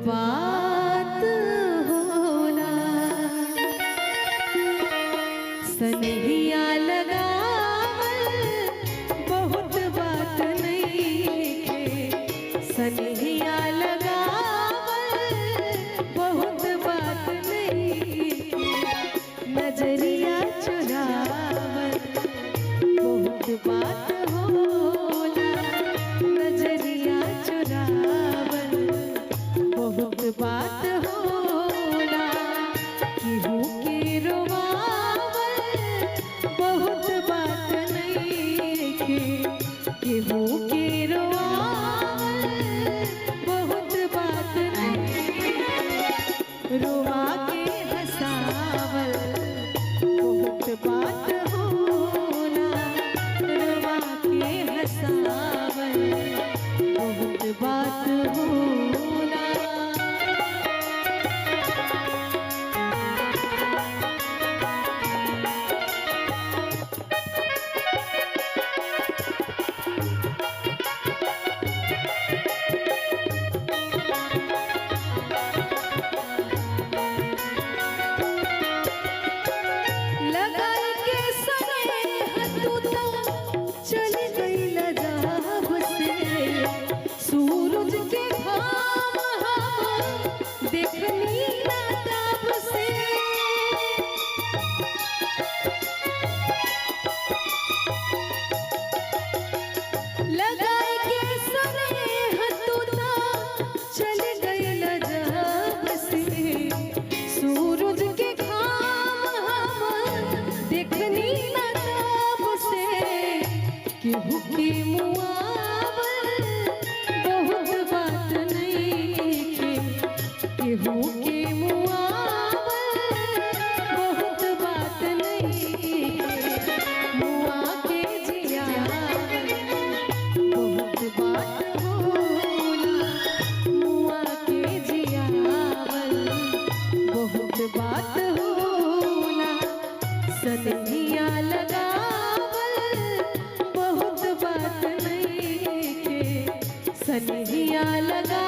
बात होला सनहिया लगावल बहुत बात नइखे सनहिया लगावल बहुत बात नइखे नजरिया चुरावल बहुत बात होला नजरिया चुरावल बहुत बात होला केहू के रोवावल बहुत बात नइखे केहू के रोवावल बहुत बात नइखे रोवा के हंसावल बहुत बात होला रोवा के हंसावल बहुत बात होला। केहू के मुआवल बहुत बात नइखे केहू के मुआवल बहुत बात नइखे मुआ के जियावल बहुत बात होला मुआ के जियावल बहुत बात होला सनहिया सनहिया लगा